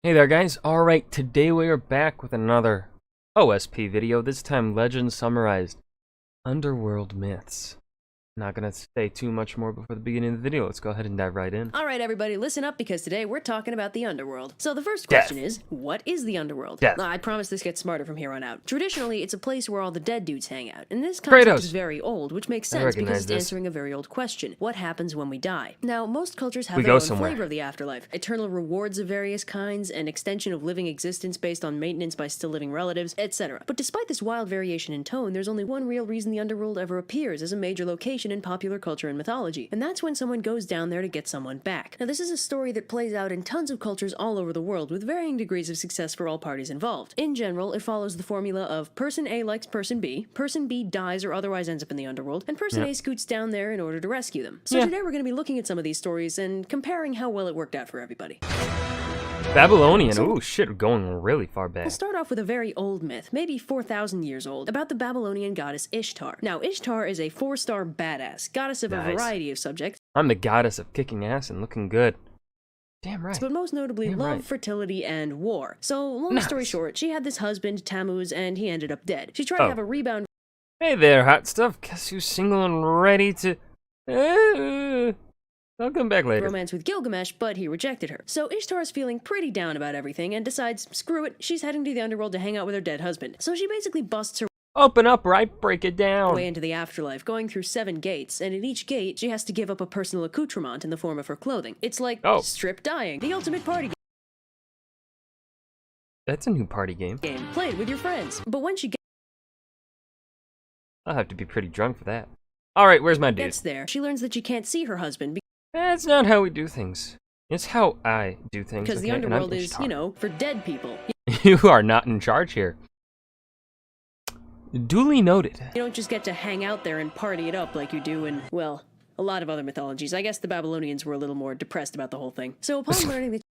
Hey there guys, alright, today we are back with another OSP video, this time Legends Summarized Underworld Myths. Not gonna say too much more before the beginning of the video, let's go ahead and dive right in. Alright everybody, listen up because today we're talking about the Underworld. So the first question is, what is the Underworld? I promise this gets smarter from here on out. Traditionally, it's a place where all the dead dudes hang out, and this concept is very old, which makes sense because it's answering a very old question. What happens when we die? Now, most cultures have their own flavor of the afterlife. Eternal rewards of various kinds, an extension of living existence based on maintenance by still living relatives, etc. But despite this wild variation in tone, there's only one real reason the Underworld ever appears as a major location in popular culture and mythology, and that's when someone goes down there to get someone back. Now, this is a story that plays out in tons of cultures all over the world with varying degrees of success for all parties involved. In general, it follows the formula of person A likes person B dies or otherwise ends up in the Underworld, and person A scoots down there in order to rescue them. So today we're going to be looking at some of these stories and comparing how well it worked out for everybody. Babylonian, ooh shit, going really far back. We'll start off with a very old myth, maybe 4,000 years old, about the Babylonian goddess Ishtar. Now, Ishtar is a 4-star badass, goddess of a variety of subjects. I'm the goddess of kicking ass and looking good. Damn right. But most notably, love, fertility, and war. So, long story short, she had this husband, Tammuz, and he ended up dead. She tried to have a rebound. Hey there, hot stuff. Guess who's single and ready to... I'll come back later. Romance with Gilgamesh, but he rejected her. So Ishtar's feeling pretty down about everything and decides, screw it, she's heading to the Underworld to hang out with her dead husband. So she basically busts her open up, right? Break it down. way into the afterlife, going through 7 gates, and at each gate, she has to give up a personal accoutrement in the form of her clothing. It's like strip dying, the ultimate party game. That's a new party game. Played with your friends. But when she I'll have to be pretty drunk for that. Alright, where's my dude? gets there, she learns that she can't see her husband that's not how we do things. It's how I do things. because the Underworld is, you know, for dead people. You are not in charge here. Duly noted. You don't just get to hang out there and party it up like you do in, well, a lot of other mythologies. I guess the Babylonians were a little more depressed about the whole thing. So upon learning that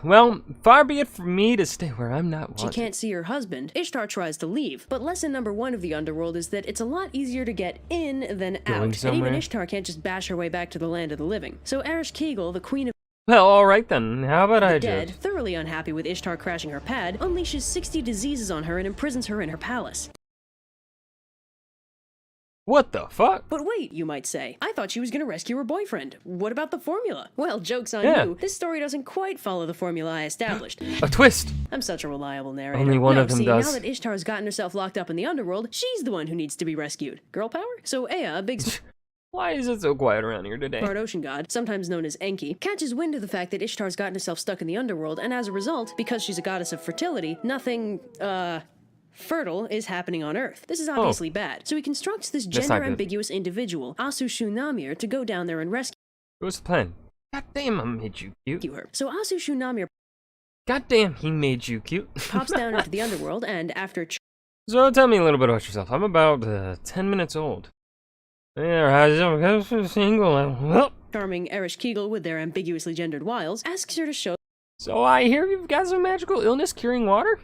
well, far be it from me to stay where I'm not wanted. she can't see her husband, Ishtar tries to leave. But lesson number 1 of the Underworld is that it's a lot easier to get in than out. And even Ishtar can't just bash her way back to the land of the living. So Ereshkigal, the queen of well, alright then. How about I dead, thoroughly unhappy with Ishtar crashing her pad, unleashes 60 diseases on her and imprisons her in her palace. What the fuck? But wait, you might say. I thought she was gonna rescue her boyfriend. What about the formula? Well, joke's on you. This story doesn't quite follow the formula I established. A twist! I'm such a reliable narrator. Only one of them does. Now that Ishtar's gotten herself locked up in the Underworld, she's the one who needs to be rescued. Girl power? So Ea, a big why is it so quiet around here today? smart ocean god, sometimes known as Enki, catches wind of the fact that Ishtar's gotten herself stuck in the Underworld, and as a result, because she's a goddess of fertility, nothing, fertile is happening on Earth. This is obviously bad. So he constructs this gender-ambiguous individual, Asu Shunamir, to go down there and rescue What's the plan? God damn, I made you cute. her. So Asu Shunamir God damn, he made you cute. pops down into the Underworld, and after So tell me a little bit about yourself. I'm about 10 minutes old. Single. charming Ereshkigal with their ambiguously gendered wiles, asks her to show So I hear you've got some magical illness curing water?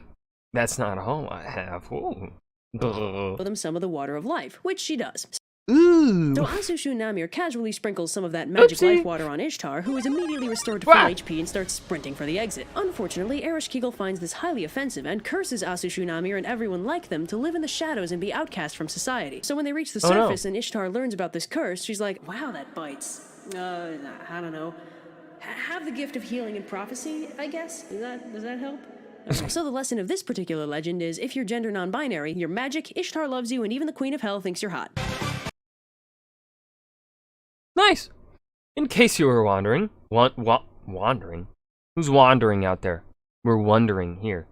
That's not all I have. Ooh. them some of the water of life, which she does. Ooh. So Asu Shunamir casually sprinkles some of that magic life water on Ishtar, who is immediately restored to full HP and starts sprinting for the exit. Unfortunately, Ereshkigal finds this highly offensive and curses Asu Shunamir and everyone like them to live in the shadows and be outcast from society. So when they reach the surface and Ishtar learns about this curse, she's like, wow, that bites. I don't know. Have the gift of healing and prophecy, I guess? Does that help? So the lesson of this particular legend is, if you're gender non-binary, you're magic, Ishtar loves you, and even the Queen of Hell thinks you're hot. Nice! In case you were wondering, wandering? Who's wandering out there? We're wondering here.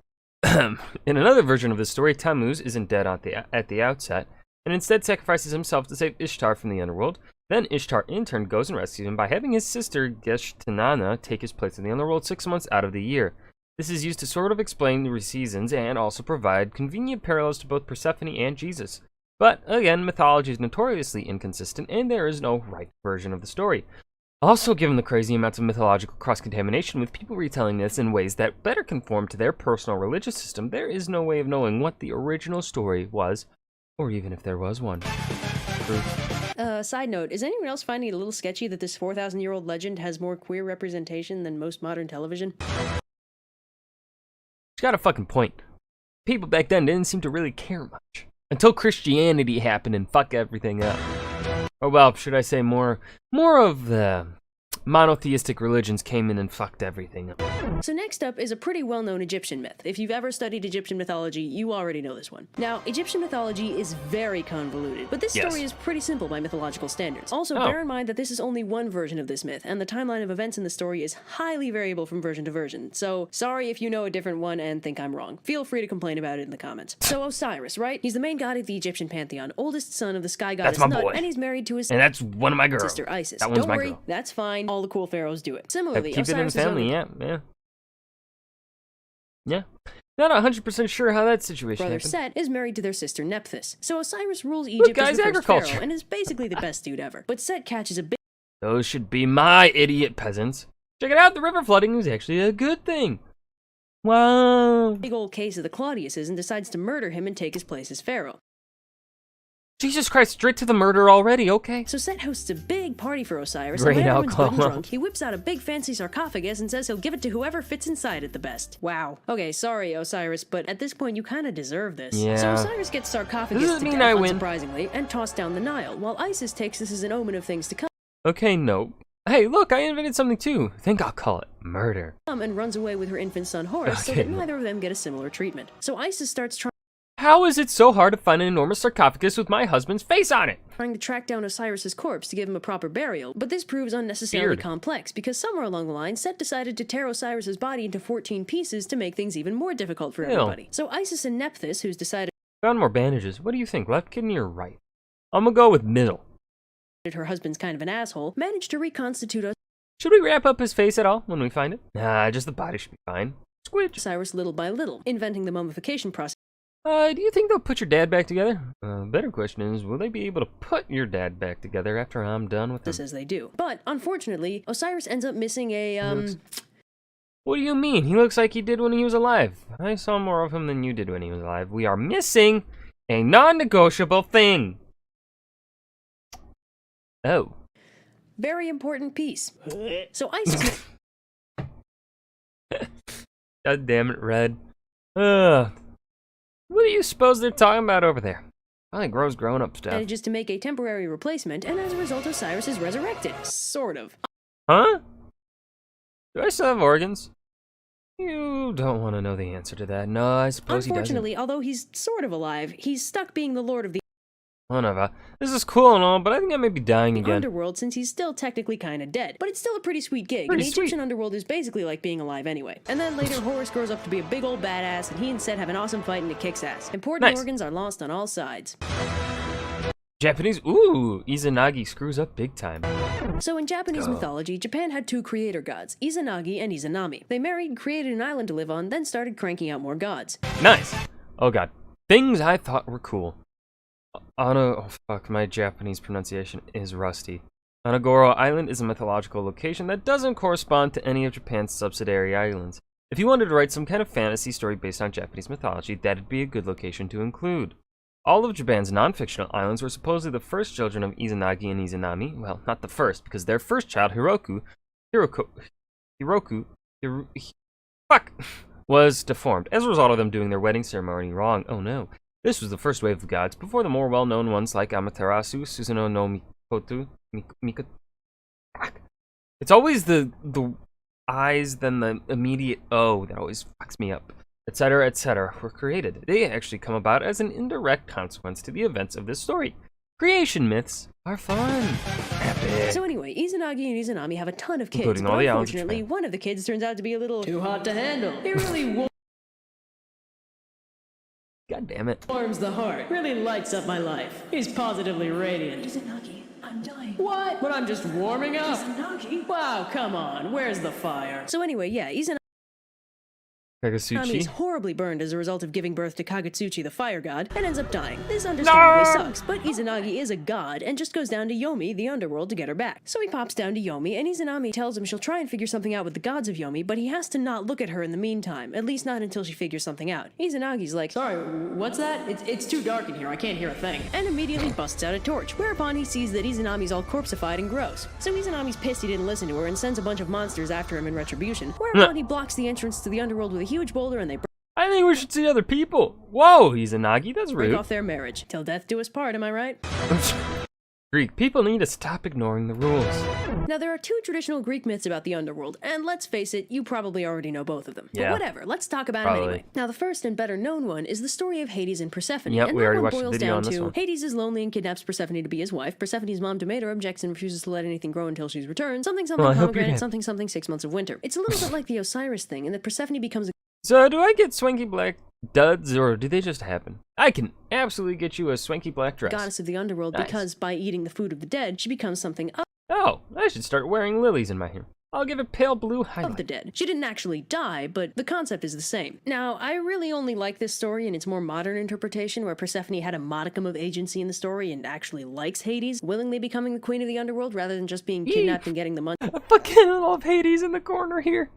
In another version of the story, Tammuz isn't dead at the outset, and instead sacrifices himself to save Ishtar from the Underworld. Then Ishtar in turn goes and rescues him by having his sister Geshtanana take his place in the Underworld 6 months out of the year. This is used to sort of explain the seasons and also provide convenient parallels to both Persephone and Jesus. But again, mythology is notoriously inconsistent, and there is no right version of the story. Also, given the crazy amounts of mythological cross-contamination with people retelling this in ways that better conform to their personal religious system, there is no way of knowing what the original story was, or even if there was one. Proof Side note, is anyone else finding it a little sketchy that this 4,000-year-old legend has more queer representation than most modern television? She's got a fucking point. People back then didn't seem to really care much. Until Christianity happened and fucked everything up. Or well, should I say more of the monotheistic religions came in and fucked everything up. So next up is a pretty well-known Egyptian myth. If you've ever studied Egyptian mythology, you already know this one. Now, Egyptian mythology is very convoluted, but this story is pretty simple by mythological standards. Also, bear in mind that this is only one version of this myth, and the timeline of events in the story is highly variable from version to version. So, sorry if you know a different one and think I'm wrong. Feel free to complain about it in the comments. So Osiris, right? He's the main god of the Egyptian pantheon, oldest son of the sky goddess Nut, and he's married to his one of my girls. Sister Isis. That one's Don't my worry, girl. that's fine. All the cool pharaohs do it. Similarly, keep Osiris it in the family, yeah. Not 100% sure how that situation brother happened. Set is married to their sister Nephthys. So Osiris rules Egypt as the first pharaoh and is basically the best dude ever. But Set catches a big... Those should be my idiot peasants. Check it out, the river flooding is actually a good thing. Wow. Big old case of the Claudiuses and decides to murder him and take his place as pharaoh. Jesus Christ, straight to the murder already, okay. So Set hosts a big party for Osiris, and when everyone's good and drunk, he whips out a big fancy sarcophagus and says he'll give it to whoever fits inside it the best. Wow. Okay, sorry, Osiris, but at this point you kinda deserve this. Yeah. So Osiris gets sarcophagus to death, unsurprisingly, and tossed down the Nile, while Isis takes this as an omen of things to come. Okay, no. Hey, look, I invented something too. I think I'll call it murder. And runs away with her infant son Horus so that neither of them get a similar treatment. So Isis starts trying... How is it so hard to find an enormous sarcophagus with my husband's face on it? Trying to track down Osiris's corpse to give him a proper burial, but this proves unnecessarily complex because somewhere along the line, Set decided to tear Osiris's body into 14 pieces to make things even more difficult for everybody. So Isis and Nephthys, who's decided... Found more bandages. What do you think, left kidney or right? I'm gonna go with middle. Her husband's kind of an asshole, managed to reconstitute us. Should we wrap up his face at all when we find it? Nah, just the body should be fine. Squidge. Osiris little by little, inventing the mummification process. Do you think they'll put your dad back together? Better question is, will they be able to put your dad back together after I'm done with this? As they do. But, unfortunately, Osiris ends up missing a, What do you mean? He looks like he did when he was alive. I saw more of him than you did when he was alive. We are missing a non-negotiable thing. Oh. Very important piece. So Isis... God damn it, Red. What do you suppose they're talking about over there? Probably gross grown-up stuff. Manages to make a temporary replacement, and as a result, Osiris is resurrected. Sort of. Huh? Do I still have organs? You don't want to know the answer to that. No, I suppose he doesn't. Unfortunately, although he's sort of alive, he's stuck being the lord of the... Whatever. This is cool and all, but I think I may be dying again. Underworld, since he's still technically kind of dead. But it's still a pretty sweet gig, and the Egyptian underworld is basically like being alive anyway. And then later, Horus grows up to be a big old badass, and he and Set have an awesome fight and it kicks ass. Important organs are lost on all sides. Japanese, ooh, Izanagi screws up big time. So in Japanese mythology, Japan had two creator gods, Izanagi and Izanami. They married and created an island to live on, then started cranking out more gods. Nice. Oh god. Things I thought were cool. Oh fuck, my Japanese pronunciation is rusty. Onogoro Island is a mythological location that doesn't correspond to any of Japan's subsidiary islands. If you wanted to write some kind of fantasy story based on Japanese mythology, that'd be a good location to include. All of Japan's non-fictional islands were supposedly the first children of Izanagi and Izanami. Well, not the first, because their first child, was deformed as a result of them doing their wedding ceremony wrong. Oh no. This was the first wave of gods, before the more well-known ones like Amaterasu, Susanoo no Mikoto. It's always the I's, then the immediate O that always fucks me up. Etc., were created. They actually come about as an indirect consequence to the events of this story. Creation myths are fun. Epic. So anyway, Izanagi and Izanami have a ton of kids, including but all the unfortunately, one of the kids turns out to be a little too hot to handle. He really God damn it. warms the heart. Really lights up my life. He's positively radiant. Izanagi, I'm dying. What? But I'm just warming up. Izanagi? Wow, come on. Where's the fire? So anyway, yeah, Izanagi Kagutsuchi is horribly burned as a result of giving birth to Kagutsuchi, the fire god, and ends up dying. This understandably sucks, but Izanagi is a god and just goes down to Yomi, the underworld, to get her back. So he pops down to Yomi, and Izanami tells him she'll try and figure something out with the gods of Yomi, but he has to not look at her in the meantime, at least not until she figures something out. Izanagi's like, "Sorry, what's that? It's too dark in here, I can't hear a thing," and immediately busts out a torch, whereupon he sees that Izanami's all corpseified and gross. So Izanami's pissed he didn't listen to her and sends a bunch of monsters after him in retribution, whereupon he blocks the entrance to the underworld with a huge boulder, and they I think we should see other people. Whoa, Izanagi, that's rude. break off their marriage. Till death do us part, am I right? Greek, people need to stop ignoring the rules. Now, there are two traditional Greek myths about the underworld, and let's face it, you probably already know both of them. Yeah. But whatever, let's talk about them anyway. Now, the first and better known one is the story of Hades and Persephone. Yep, and we that already one watched the boils video down on this to one. Hades is lonely and kidnaps Persephone to be his wife. Persephone's mom Demeter objects and refuses to let anything grow until she's returned. Something Well, I hope you're pomegranate, happy. something 6 months of winter. It's a little bit like the Osiris thing, in that Persephone becomes a So, do I get swanky black duds, or do they just happen? I can absolutely get you a swanky black dress. goddess of the underworld Nice. because by eating the food of the dead, she becomes something Oh, I should start wearing lilies in my hair. I'll give it pale blue of the highlight. dead. She didn't actually die, but the concept is the same. Now, I really only like this story in its more modern interpretation, where Persephone had a modicum of agency in the story and actually likes Hades, willingly becoming the queen of the underworld rather than just being kidnapped and getting the money. I fucking love Hades in the corner here.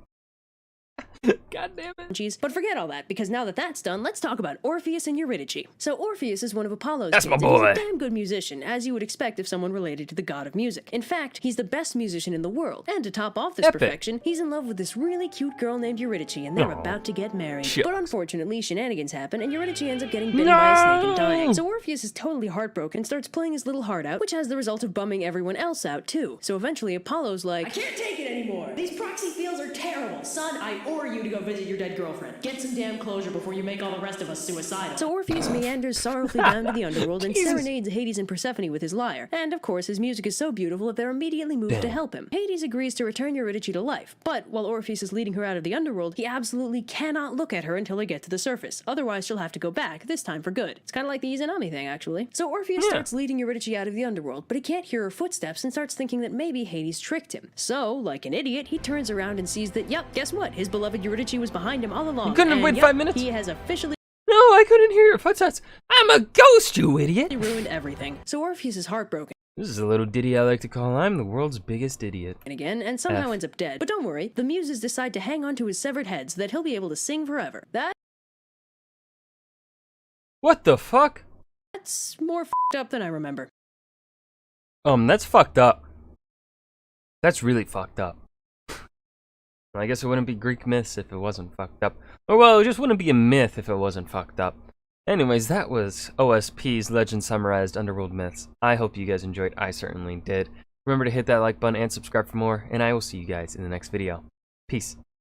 God damn it. But forget all that, because now that that's done, let's talk about Orpheus and Eurydice. So Orpheus is one of Apollo's That's kids, my and boy. he's a damn good musician, as you would expect if someone related to the god of music. In fact, he's the best musician in the world, and to top off this Epic. perfection, he's in love with this really cute girl named Eurydice, and they're Aw. about to get married. Shucks. But unfortunately, shenanigans happen, and Eurydice ends up getting bitten by a snake and dying. So Orpheus is totally heartbroken and starts playing his little heart out, which has the result of bumming everyone else out too. So eventually Apollo's like, "I can't take it anymore. These proxy fields are terrible. Son, I order you to go visit your dead girlfriend. Get some damn closure before you make all the rest of us suicidal." So Orpheus meanders sorrowfully down to the underworld and Jesus. serenades Hades and Persephone with his lyre. And of course, his music is so beautiful that they're immediately moved to help him. Hades agrees to return Eurydice to life, but while Orpheus is leading her out of the underworld, he absolutely cannot look at her until they get to the surface. Otherwise, she'll have to go back, this time for good. It's kind of like the Izanami thing, actually. So Orpheus starts leading Eurydice out of the underworld, but he can't hear her footsteps and starts thinking that maybe Hades tricked him. So, like an idiot, he turns around and sees that, yep, guess what? His beloved Eurydice was behind him all along. You couldn't have and waited yep, 5 minutes? He has officially No, I couldn't hear your footsteps. I'm a ghost, you idiot. ruined everything. So Orpheus is heartbroken This is a little ditty I like to call I'm the world's biggest idiot. again, and somehow ends up dead. But don't worry, the muses decide to hang on to his severed head so that he'll be able to sing forever. What the fuck? That's more f***ed up than I remember. That's fucked up. That's really fucked up. I guess it wouldn't be Greek myths if it wasn't fucked up. Or well, it just wouldn't be a myth if it wasn't fucked up. Anyways, that was OSP's Legend Summarized Underworld Myths. I hope you guys enjoyed. I certainly did. Remember to hit that like button and subscribe for more, and I will see you guys in the next video. Peace.